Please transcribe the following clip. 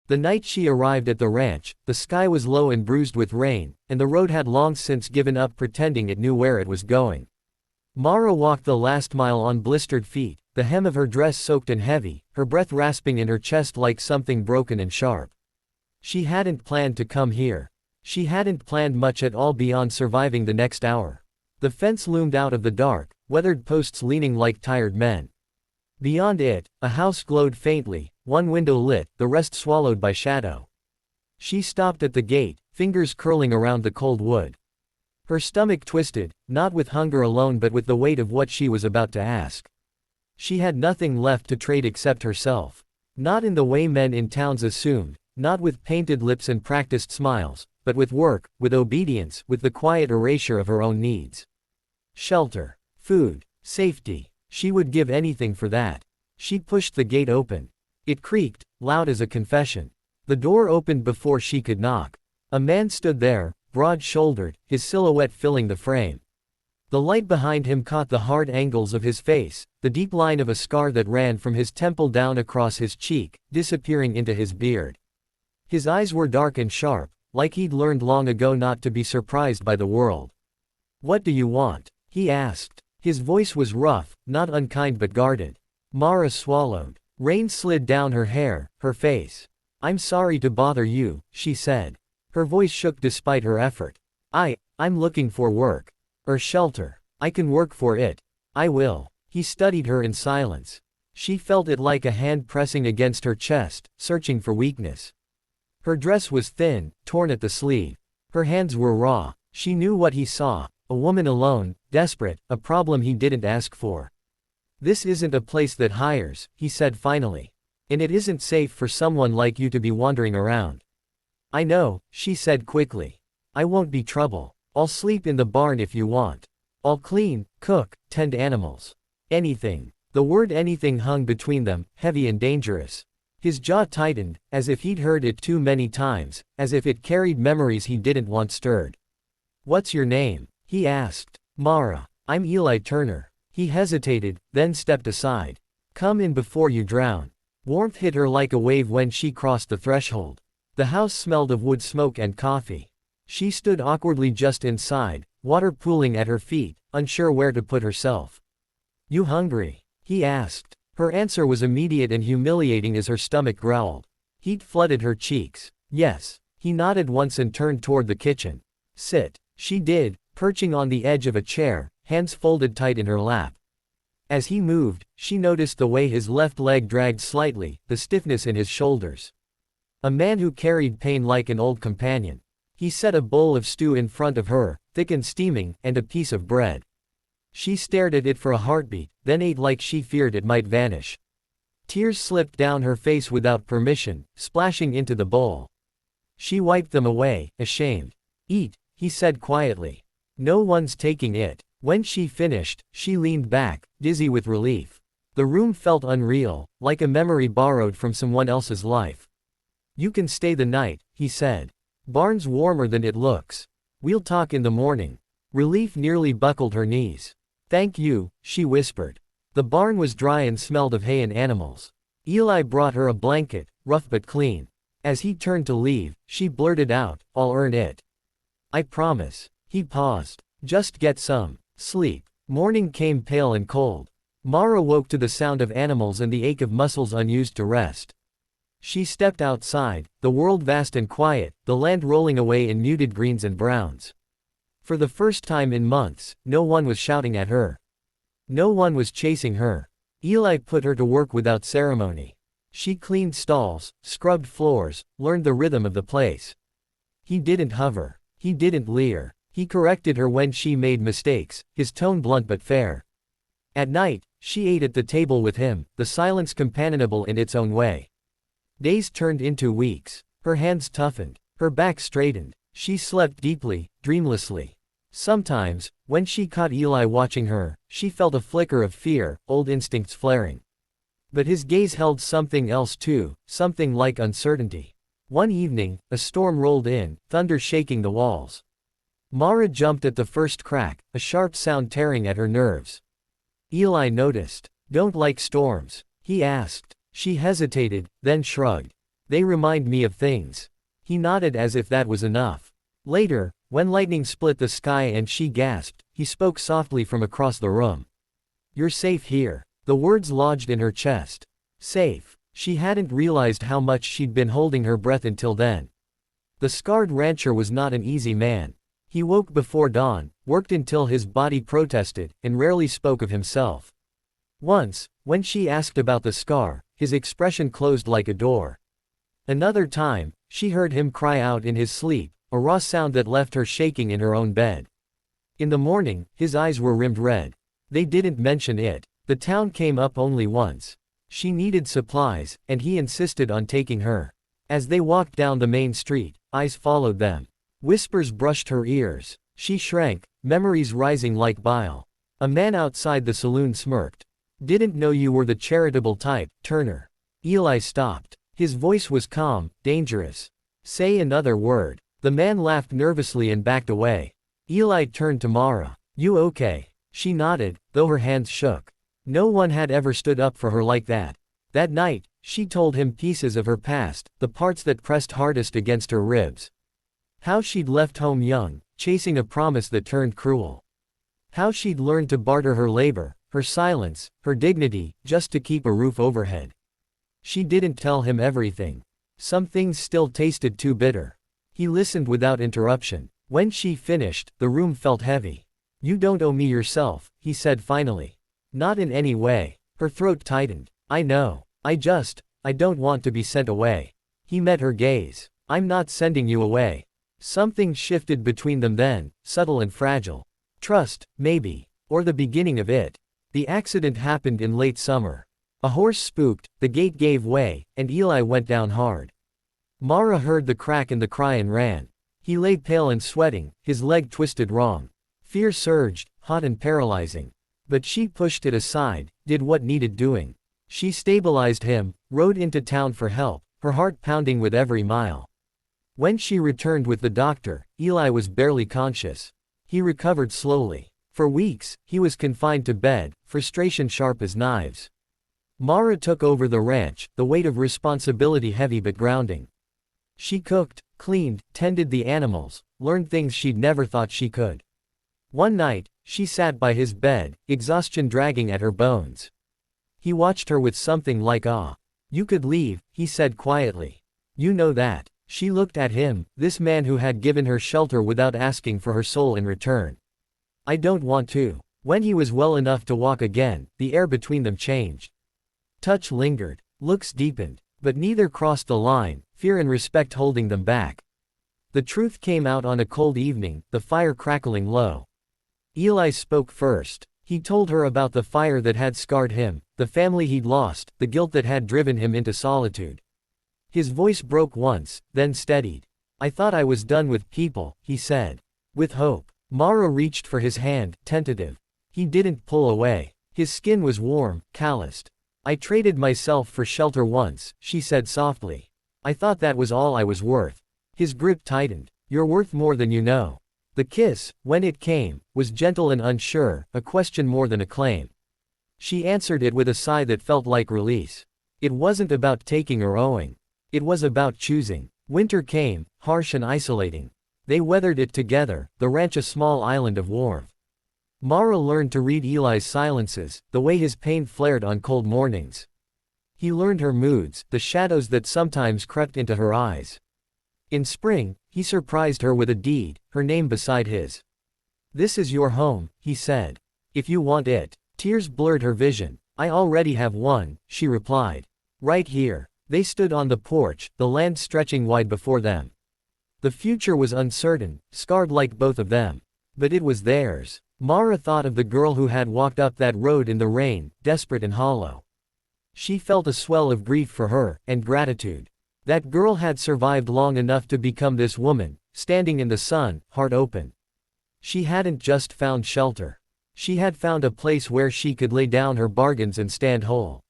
The night she arrived at the ranch, the sky was low and bruised with rain, and the road had long since given up pretending it knew where it was going. Mara walked the last mile on blistered feet, the hem of her dress soaked and heavy, her breath rasping in her chest like something broken and sharp. She hadn't planned to come here. She hadn't planned much at all beyond surviving the next hour. The fence loomed out of the dark, weathered posts leaning like tired men. Beyond it, a house glowed faintly, one window lit, the rest swallowed by shadow. She stopped at the gate, fingers curling around the cold wood. Her stomach twisted, not with hunger alone but with the weight of what she was about to ask. She had nothing left to trade except herself. Not in the way men in towns assumed, not with painted lips and practiced smiles, but with work, with obedience, with the quiet erasure of her own needs. Shelter, food, safety. She would give anything for that. She pushed the gate open. It creaked, loud as a confession. The door opened before she could knock. A man stood there, broad-shouldered, his silhouette filling the frame. The light behind him caught the hard angles of his face, the deep line of a scar that ran from his temple down across his cheek, disappearing into his beard. His eyes were dark and sharp, like he'd learned long ago not to be surprised by the world. "What do you want?" he asked. His voice was rough, not unkind but guarded. Mara swallowed. Rain slid down her hair, her face. "I'm sorry to bother you," she said. Her voice shook despite her effort. I'm looking for work. Or shelter. I can work for it. I will." He studied her in silence. She felt it like a hand pressing against her chest, searching for weakness. Her dress was thin, torn at the sleeve. Her hands were raw. She knew what he saw. A woman alone, desperate, a problem he didn't ask for. "This isn't a place that hires," he said finally. "And it isn't safe for someone like you to be wandering around." "I know," she said quickly. "I won't be trouble. I'll sleep in the barn if you want. I'll clean, cook, tend animals. Anything." The word anything hung between them, heavy and dangerous. His jaw tightened, as if he'd heard it too many times, as if it carried memories he didn't want stirred. "What's your name?" he asked. "Mara. I'm Eli Turner." He hesitated, then stepped aside. "Come in before you drown." Warmth hit her like a wave when she crossed the threshold. The house smelled of wood smoke and coffee. She stood awkwardly just inside, water pooling at her feet, unsure where to put herself. "You hungry?" he asked. Her answer was immediate and humiliating as her stomach growled. Heat flooded her cheeks. "Yes." He nodded once and turned toward the kitchen. "Sit." She did, perching on the edge of a chair, hands folded tight in her lap. As he moved, she noticed the way his left leg dragged slightly, the stiffness in his shoulders. A man who carried pain like an old companion. He set a bowl of stew in front of her, thick and steaming, and a piece of bread. She stared at it for a heartbeat, then ate like she feared it might vanish. Tears slipped down her face without permission, splashing into the bowl. She wiped them away, ashamed. "Eat," he said quietly. "No one's taking it." When she finished, she leaned back, dizzy with relief. The room felt unreal, like a memory borrowed from someone else's life. "You can stay the night," he said. "Barn's warmer than it looks. We'll talk in the morning." Relief nearly buckled her knees. "Thank you," she whispered. The barn was dry and smelled of hay and animals. Eli brought her a blanket, rough but clean. As he turned to leave, she blurted out, "I'll earn it. I promise." He paused. "Just get some sleep." Morning came pale and cold. Mara woke to the sound of animals and the ache of muscles unused to rest. She stepped outside, the world vast and quiet, the land rolling away in muted greens and browns. For the first time in months, no one was shouting at her. No one was chasing her. Eli put her to work without ceremony. She cleaned stalls, scrubbed floors, learned the rhythm of the place. He didn't hover. He didn't leer. He corrected her when she made mistakes, his tone blunt but fair. At night, she ate at the table with him, the silence companionable in its own way. Days turned into weeks. Her hands toughened. Her back straightened. She slept deeply, dreamlessly. Sometimes, when she caught Eli watching her, she felt a flicker of fear, old instincts flaring. But his gaze held something else too, something like uncertainty. One evening, a storm rolled in, thunder shaking the walls. Mara jumped at the first crack, a sharp sound tearing at her nerves. Eli noticed. "Don't like storms?" he asked. She hesitated, then shrugged. They remind me of things. He nodded as if that was enough. Later, when lightning split the sky and she gasped, he spoke softly from across the room. You're safe here. The words lodged in her chest. Safe. She hadn't realized how much she'd been holding her breath until then. The scarred rancher was not an easy man. He woke before dawn, worked until his body protested, and rarely spoke of himself. Once, when she asked about the scar, his expression closed like a door. Another time, she heard him cry out in his sleep, a raw sound that left her shaking in her own bed. In the morning, his eyes were rimmed red. They didn't mention it. The town came up only once. She needed supplies, and he insisted on taking her. As they walked down the main street, eyes followed them. Whispers brushed her ears. She shrank, memories rising like bile. A man outside the saloon smirked. Didn't know you were the charitable type, Turner. Eli stopped. His voice was calm, dangerous. Say another word. The man laughed nervously and backed away. Eli turned to Mara. You okay? She nodded, though her hands shook. No one had ever stood up for her like that. That night, she told him pieces of her past, the parts that pressed hardest against her ribs. How she'd left home young, chasing a promise that turned cruel. How she'd learned to barter her labor, her silence, her dignity, just to keep a roof overhead. She didn't tell him everything. Some things still tasted too bitter. He listened without interruption. When she finished, the room felt heavy. You don't owe me yourself, he said finally. Not in any way. Her throat tightened. I know. I don't want to be sent away. He met her gaze. I'm not sending you away. Something shifted between them then, subtle and fragile. Trust, maybe. Or the beginning of it. The accident happened in late summer. A horse spooked, the gate gave way, and Eli went down hard. Mara heard the crack and the cry and ran. He lay pale and sweating, his leg twisted wrong. Fear surged, hot and paralyzing. But she pushed it aside, did what needed doing. She stabilized him, rode into town for help, her heart pounding with every mile. When she returned with the doctor, Eli was barely conscious. He recovered slowly. For weeks, he was confined to bed, frustration sharp as knives. Mara took over the ranch, the weight of responsibility heavy but grounding. She cooked, cleaned, tended the animals, learned things she'd never thought she could. One night, she sat by his bed, exhaustion dragging at her bones. He watched her with something like awe. You could leave, he said quietly. You know that. She looked at him, this man who had given her shelter without asking for her soul in return. I don't want to. When he was well enough to walk again, the air between them changed. Touch lingered, looks deepened, but neither crossed the line, fear and respect holding them back. The truth came out on a cold evening, the fire crackling low. Eli spoke first. He told her about the fire that had scarred him, the family he'd lost, the guilt that had driven him into solitude. His voice broke once, then steadied. I thought I was done with people, he said. With hope. Mara reached for his hand, tentative. He didn't pull away. His skin was warm, calloused. I traded myself for shelter once, she said softly. I thought that was all I was worth. His grip tightened. You're worth more than you know. The kiss, when it came, was gentle and unsure, a question more than a claim. She answered it with a sigh that felt like release. It wasn't about taking or owing. It was about choosing. Winter came, harsh and isolating. They weathered it together, the ranch a small island of warmth. Mara learned to read Eli's silences, the way his pain flared on cold mornings. He learned her moods, the shadows that sometimes crept into her eyes. In spring, he surprised her with a deed, her name beside his. This is your home, he said. If you want it. Tears blurred her vision. I already have one, she replied. Right here. They stood on the porch, the land stretching wide before them. The future was uncertain, scarred like both of them. But it was theirs. Mara thought of the girl who had walked up that road in the rain, desperate and hollow. She felt a swell of grief for her, and gratitude. That girl had survived long enough to become this woman, standing in the sun, heart open. She hadn't just found shelter. She had found a place where she could lay down her bargains and stand whole.